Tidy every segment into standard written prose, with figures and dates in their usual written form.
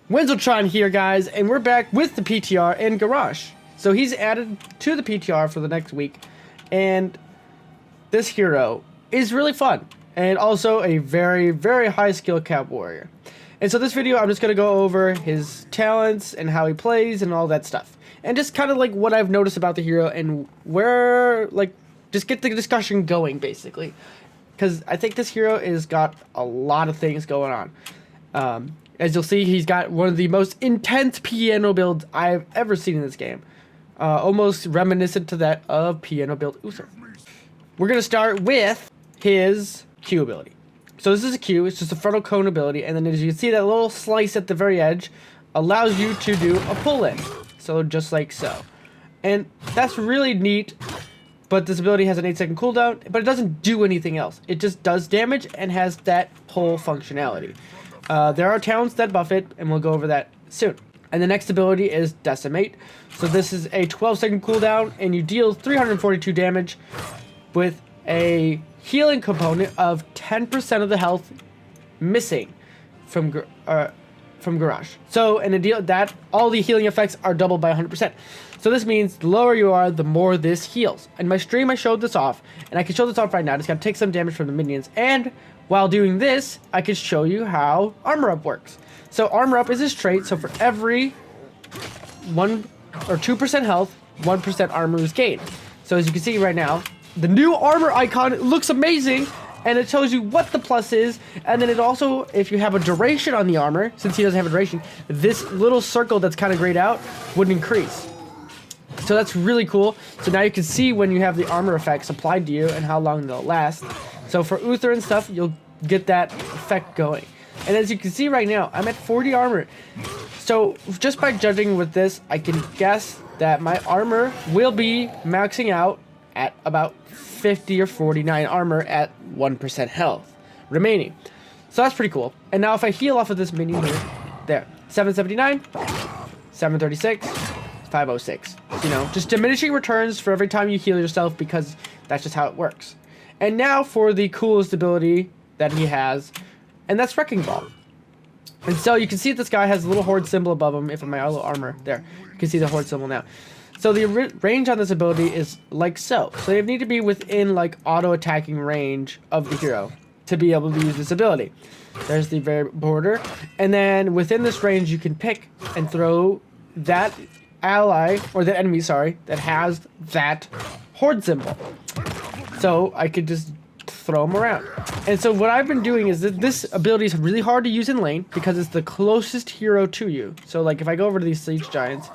Wenzeltron here, guys, and we're back with the PTR and Garrosh. So he's added to the PTR for the next week, and this hero is really fun, and also a very, very high skill cap warrior. And so this video, I'm just going to go over his talents and how he plays and all that stuff. And just kind of like what I've noticed about the hero and where, like, just get the discussion going, basically. Because I think this hero has got a lot of things going on. As you'll see, he's got one of the most intense piano builds I've ever seen in this game. Almost reminiscent to that of piano build Uther. We're going to start with his Q ability. So this is a Q, it's just a frontal cone ability, and then as you can see, that little slice at the very edge allows you to do a pull-in. So just like so. And that's really neat, but this ability has an 8-second cooldown, but it doesn't do anything else. It just does damage and has that pull functionality. There are talents that buff it, and we'll go over that soon. And the next ability is Decimate. So this is a 12-second cooldown, and you deal 342 damage with a healing component of 10% of the health missing from Garrosh. So in a deal that all the healing effects are doubled by 100%. So this means the lower you are, the more this heals. In my stream, I showed this off, and I can show this off right now. Just gotta take some damage from the minions, and while doing this, I can show you how Armor Up works. So Armor Up is his trait, so for every 1 or 2% health, 1% armor is gained. So as you can see right now, the new armor icon looks amazing, and it tells you what the plus is, and then it also, if you have a duration on the armor, since he doesn't have a duration, this little circle that's kind of grayed out would increase. So that's really cool. So now you can see when you have the armor effects applied to you and how long they'll last. So for Uther and stuff, you'll get that effect going. And as you can see right now, I'm at 40 armor. So just by judging with this, I can guess that my armor will be maxing out at about 50 or 49 armor at 1% health remaining. So that's pretty cool. And now if I heal off of this minion here, there, 779, 736, 506. You know, just diminishing returns for every time you heal yourself, because that's just how it works. And now for the coolest ability that he has, and that's Wrecking Ball. And so you can see that this guy has a little horde symbol above him. If my little armor, there, you can see the horde symbol now. So the range on this ability is like so. So you need to be within like auto attacking range of the hero to be able to use this ability. There's the very border, and then within this range you can pick and throw that ally, or that enemy, sorry, that has that horde symbol. So I could just throw them around. And so what I've been doing is that this ability is really hard to use in lane because it's the closest hero to you. So like if I go over to these siege giants,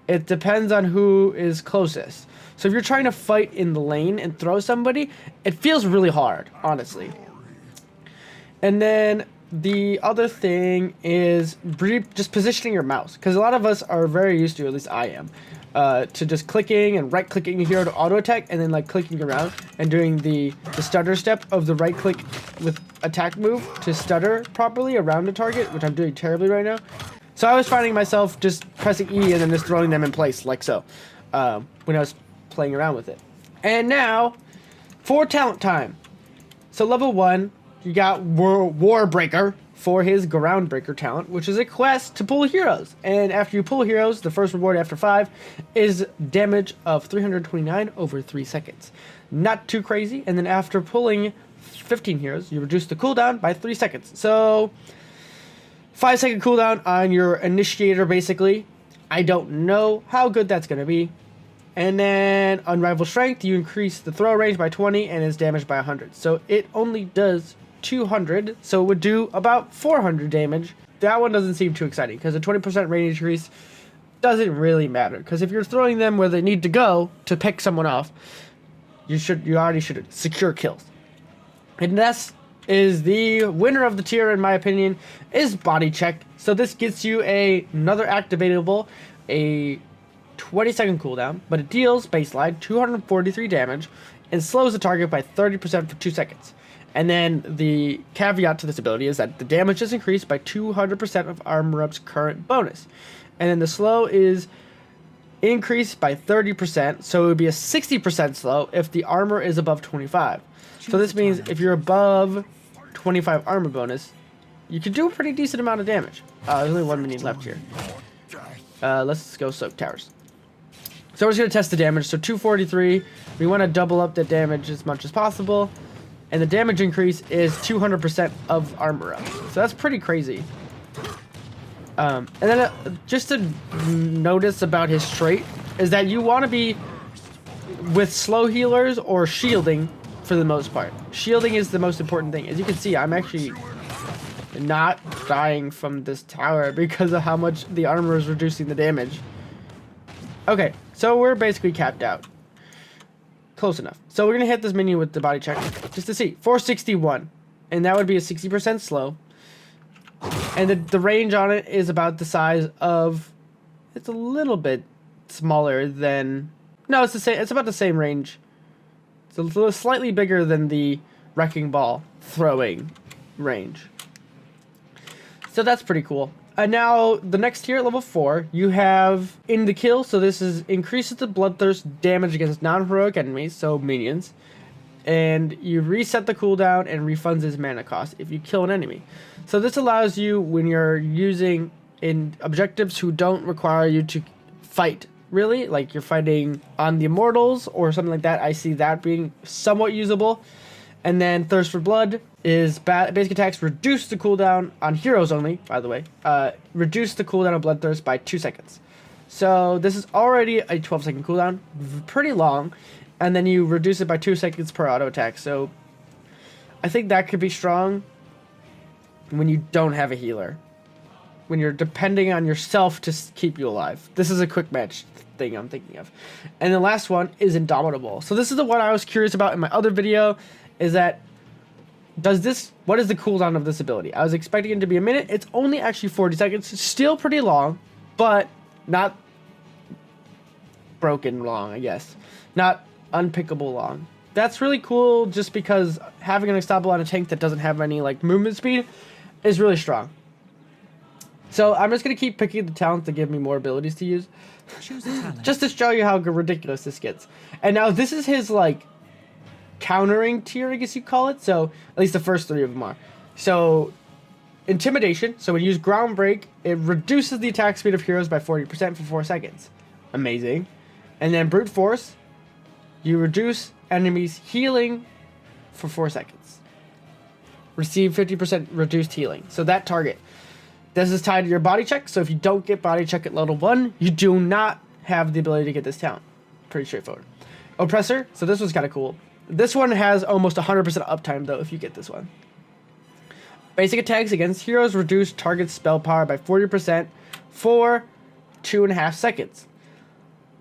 it depends on who is closest. So if you're trying to fight in the lane and throw somebody, it feels really hard, honestly. And then the other thing is just positioning your mouse, because a lot of us are very used to, at least I am, to just clicking and right-clicking a hero to auto-attack, and then like clicking around and doing the stutter step of the right-click with attack move to stutter properly around the target, which I'm doing terribly right now. So I was finding myself just pressing E and then just throwing them in place, like so, when I was playing around with it. And now, for talent time. So level 1, you got Warbreaker for his Groundbreaker talent, which is a quest to pull heroes. And after you pull heroes, the first reward after 5 is damage of 329 over 3 seconds. Not too crazy. And then after pulling 15 heroes, you reduce the cooldown by 3 seconds. So 5-second cooldown on your initiator, basically. I don't know how good that's going to be. And then Unrivaled Strength, you increase the throw range by 20 and is damaged by 100. So it only does 200, so it would do about 400 damage. That one doesn't seem too exciting, because a 20% range increase doesn't really matter. Because if you're throwing them where they need to go to pick someone off, you already should secure kills. And this is the winner of the tier, in my opinion, is Body Check. So this gets you another activatable, a 20-second cooldown, but it deals baseline 243 damage and slows the target by 30% for 2 seconds. And then the caveat to this ability is that the damage is increased by 200% of Armor Up's current bonus. And then the slow is increased by 30%, so it would be a 60% slow if the armor is above 25. So this means if you're above 25 armor bonus, you can do a pretty decent amount of damage. There's only 1 minute left here. Let's go soak towers. So we're just going to test the damage. So 243. We want to double up the damage as much as possible. And the damage increase is 200% of armor up. So that's pretty crazy. And then just to notice about his trait is that you want to be with slow healers or shielding for the most part. Shielding is the most important thing. As you can see, I'm actually not dying from this tower because of how much the armor is reducing the damage. Okay, so we're basically capped out. Close enough. So we're going to hit this minion with the body check just to see. 461. And that would be a 60% slow. And the range on it is about the size of... It's a little bit smaller than... No, it's the same. It's about the same range. It's a little slightly bigger than the wrecking ball throwing range. So that's pretty cool. And now the next tier at level 4, you have in the kill. So this is increases the bloodthirst damage against non-heroic enemies, so minions. And you reset the cooldown and refunds his mana cost if you kill an enemy. So this allows you when you're using in objectives who don't require you to fight. Really, like you're fighting on the immortals or something like that. I see that being somewhat usable. And then Thirst for Blood is basic attacks reduce the cooldown on heroes only, by the way. Reduce the cooldown of Bloodthirst by 2 seconds. So this is already a 12-second cooldown, pretty long. And then you reduce it by 2 seconds per auto attack. So I think that could be strong when you don't have a healer. When you're depending on yourself to keep you alive. This is a quick match thing I'm thinking of. And the last one is Indomitable. So this is the one I was curious about in my other video, is that what is the cooldown of this ability? I was expecting it to be a minute. It's only actually 40 seconds. Still pretty long, but not broken long, I guess. Not unpickable long. That's really cool just because having an unstoppable on a tank that doesn't have any like movement speed is really strong. So I'm just going to keep picking the talents to give me more abilities to use. Choose a talent. Just to show you how ridiculous this gets. And now this is his, like, countering tier, I guess you call it. So, at least the first 3 of them are. So, Intimidation. So, when you use Ground Break, it reduces the attack speed of heroes by 40% for 4 seconds. Amazing. And then Brute Force. You reduce enemies' healing for 4 seconds. Receive 50% reduced healing. So, that target. This is tied to your body check, so if you don't get body check at level 1, you do not have the ability to get this talent. Pretty straightforward. Oppressor, so this one's kind of cool. This one has almost 100% uptime, though, if you get this one. Basic attacks against heroes reduce target spell power by 40% for 2.5 seconds.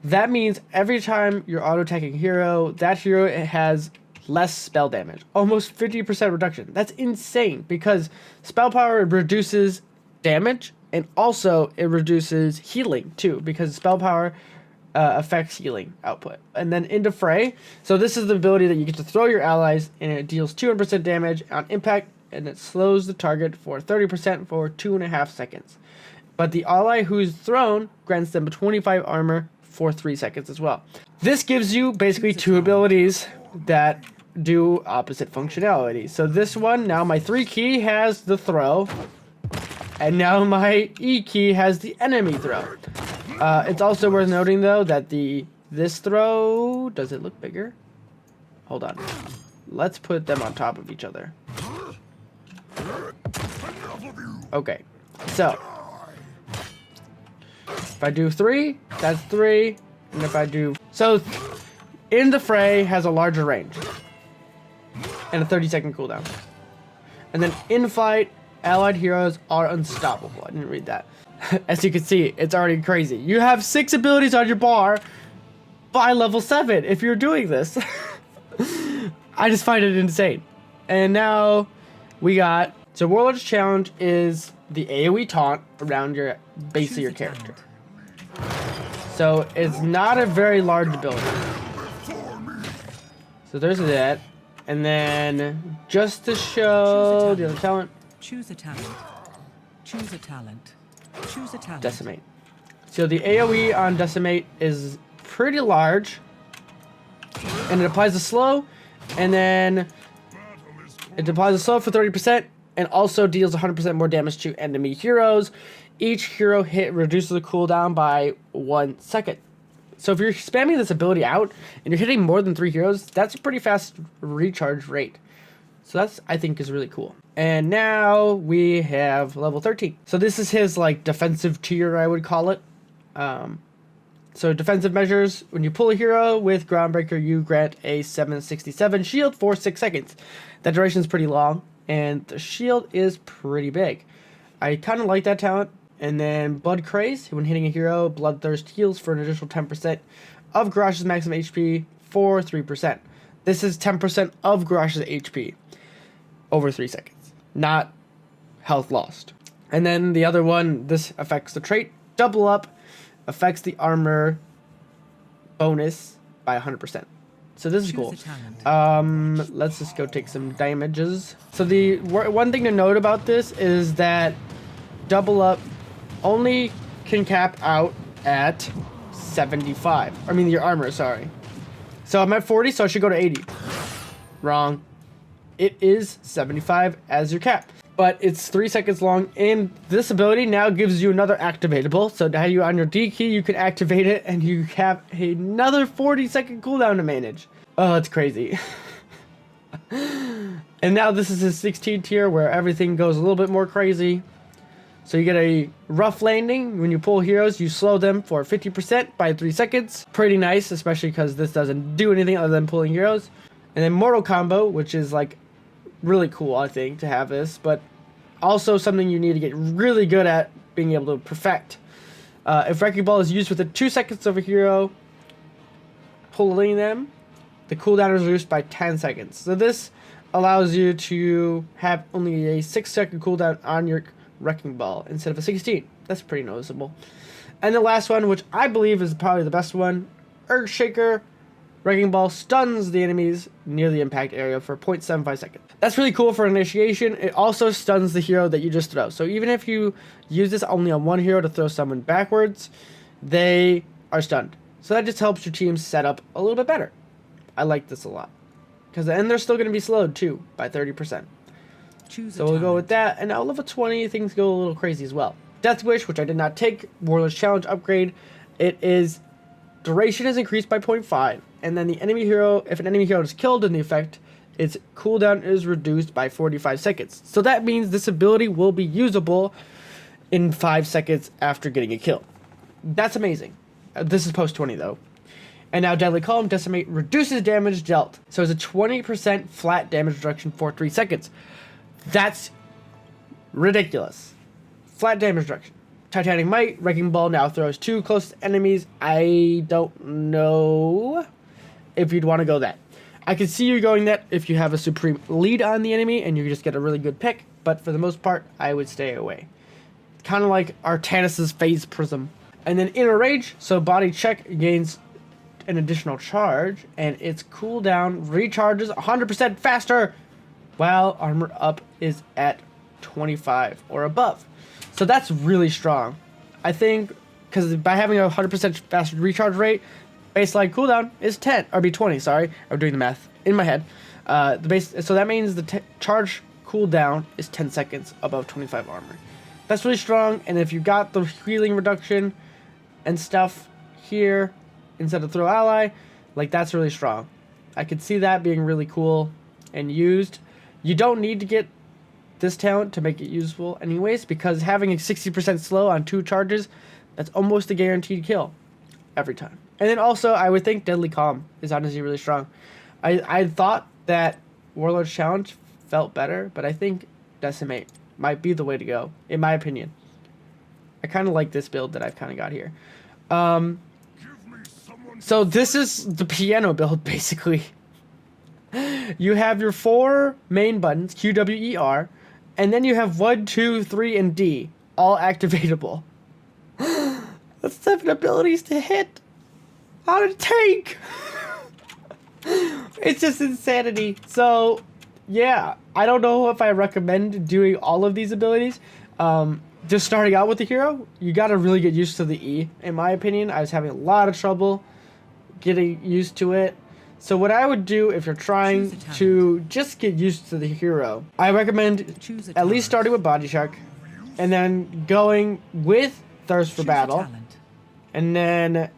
That means every time you're auto-attacking a hero, that hero has less spell damage. Almost 50% reduction. That's insane, because spell power reduces damage, and also it reduces healing too, because spell power affects healing output. And then into Fray, so this is the ability that you get to throw your allies and it deals 200% damage on impact, and it slows the target for 30% for 2.5 seconds. But the ally who's thrown grants them 25 armor for 3 seconds as well. This gives you basically 2 abilities that do opposite functionality. So this one, now my 3 key has the throw, and now my E key has the enemy throw. It's also worth noting, though, that this throw... Does it look bigger? Hold on. Let's put them on top of each other. Okay. So. If I do 3, that's 3. And if I do... So, In the Fray has a larger range. And a 30-second cooldown. And then in fight, allied heroes are unstoppable. I didn't read that. As you can see, it's already crazy. You have 6 abilities on your bar by level 7 if you're doing this. I just find it insane. And now we got... So Warlord's Challenge is the AoE taunt around your base of your character. So it's not a very large ability. So there's that. And then just to show the other talent. Choose a talent. Choose a talent. Choose a talent. Decimate. So the AoE on Decimate is pretty large. And it applies a slow. And then it applies a slow for 30%. and also deals 100% more damage to enemy heroes. Each hero hit reduces the cooldown by 1 second. So if you're spamming this ability out and you're hitting more than 3 heroes, that's a pretty fast recharge rate. So that's, I think, is really cool. And now we have level 13. So this is his like defensive tier, I would call it. So defensive measures, when you pull a hero with Groundbreaker, you grant a 767 shield for 6 seconds. That duration is pretty long, and the shield is pretty big. I kind of like that talent. And then Blood Craze, when hitting a hero, Bloodthirst heals for an additional 10% of Garrosh's maximum HP for 3%. This is 10% of Garrosh's HP over 3 seconds, not health lost. And then the other one, this affects the trait Double Up, affects the armor bonus by 100%. So this is cool. Let's just go take some damages. So the one thing to note about this is that Double Up only can cap out at 75. I mean your armor, sorry. So I'm at 40, so I should go to 80. Wrong. It is 75 as your cap. But it's 3 seconds long, and this ability now gives you another activatable. So now you on your D key, you can activate it, and you have another 40-second cooldown to manage. Oh, it's crazy. And now this is his 16 tier, where everything goes a little bit more crazy. So you get a rough landing. When you pull heroes, you slow them for 50% by 3 seconds. Pretty nice, especially because this doesn't do anything other than pulling heroes. And then Mortal Combo, which is like really cool, I think, to have this, but also something you need to get really good at being able to perfect. If Wrecking Ball is used within 2 seconds of a hero pulling them, the cooldown is reduced by 10 seconds. So this allows you to have only a 6-second cooldown on your Wrecking Ball instead of a 16. That's pretty noticeable. And the last one, which I believe is probably the best one, Earthshaker. Wrecking Ball stuns the enemies near the impact area for 0.75 seconds. That's really cool for initiation. It also stuns the hero that you just throw. So even if you use this only on one hero to throw someone backwards, they are stunned. So that just helps your team set up a little bit better. I like this a lot. And they're still going to be slowed too by 30%. So we'll go with that. And now level 20, things go a little crazy as well. Death Wish, which I did not take. Warlord's Challenge upgrade. It is... duration is increased by 0.5, and then the enemy hero, if an enemy hero is killed in the effect, its cooldown is reduced by 45 seconds. So that means this ability will be usable in 5 seconds after getting a kill. That's amazing. This is post 20 though. And now Deadly Calm, Decimate reduces damage dealt. So it's a 20% flat damage reduction for 3 seconds. That's ridiculous. Flat damage reduction. Titanic Might, Wrecking Ball now throws 2 close enemies. I don't know if you'd want to go that. I can see you going that if you have a supreme lead on the enemy and you just get a really good pick, but for the most part, I would stay away. Kind of like Artanis' Phase Prism. And then Inner Rage, so Body Check gains an additional charge, and its cooldown recharges 100% faster, while Armor Up is at 25 or above. So that's really strong. I think, because by having a 100% faster recharge rate, baseline cooldown is 10, or be 20, sorry. I'm doing the math in my head. So that means the charge cooldown is 10 seconds above 25 armor. That's really strong, and if you got the healing reduction and stuff here, instead of throw ally, like that's really strong. I could see that being really cool and used. You don't need to get this talent to make it useful anyways, because having a 60% slow on 2 charges, that's almost a guaranteed kill every time. And then also, I would think Deadly Calm is honestly really strong. I thought that Warlord's Challenge felt better, but I think Decimate might be the way to go, in my opinion. I kind of like this build that I've kind of got here. So this is the piano build, basically. You have your 4 main buttons, Q, W, E, R, and then you have 1, 2, 3, and D, all activatable. That's 7 abilities to hit on a tank. It's just insanity. So, yeah, I don't know if I recommend doing all of these abilities. Just starting out with the hero, you gotta really get used to the E. In my opinion, I was having a lot of trouble getting used to it. So what I would do if you're trying to just get used to the hero, I recommend at least starting with Body Check, and then going with Thirst for Battle, and then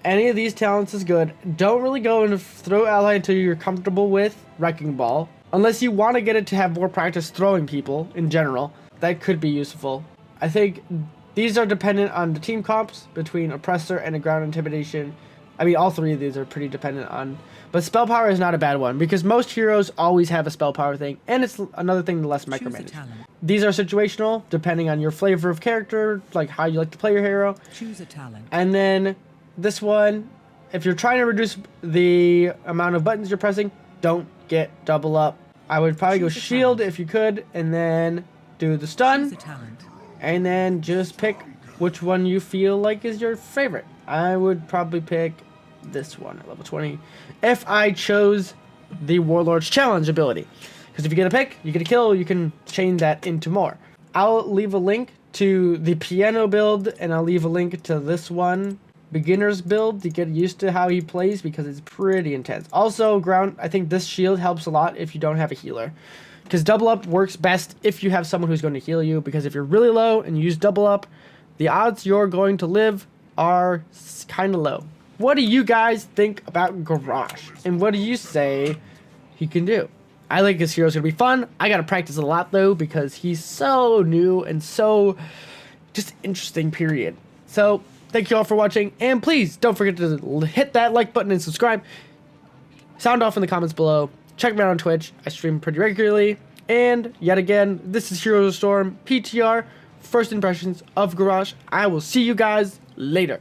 any of these talents is good. Don't really go and throw ally until you're comfortable with Wrecking Ball, unless you want to get it to have more practice throwing people in general. That could be useful. I think these are dependent on the team comps between Oppressor and a Ground Intimidation. I mean, all three of these are pretty dependent on... But Spell Power is not a bad one, because most heroes always have a Spell Power thing, and it's another thing to less micromanage. These are situational, depending on your flavor of character, like how you like to play your hero. Choose a talent. And then this one, if you're trying to reduce the amount of buttons you're pressing, don't get double up. I would probably go Shield if you could, and then do the stun, and then just pick which one you feel like is your favorite. I would probably pick this one at level 20 if I chose the Warlord's Challenge ability. Because if you get a pick, you get a kill, you can chain that into more. I'll leave a link to the piano build, and I'll leave a link to this one, beginner's build, to get used to how he plays, because it's pretty intense. Also, ground, I think this shield helps a lot if you don't have a healer. Because double up works best if you have someone who's going to heal you, because if you're really low and you use double up, the odds you're going to live are kind of low. What do you guys think about Garrosh? And what do you say he can do? I think this hero's going to be fun. I got to practice a lot, though, because he's so new and so just interesting, period. So, thank you all for watching. And please, don't forget to hit that like button and subscribe. Sound off in the comments below. Check me out on Twitch. I stream pretty regularly. And, yet again, this is Heroes of Storm, PTR, first impressions of Garrosh. I will see you guys later.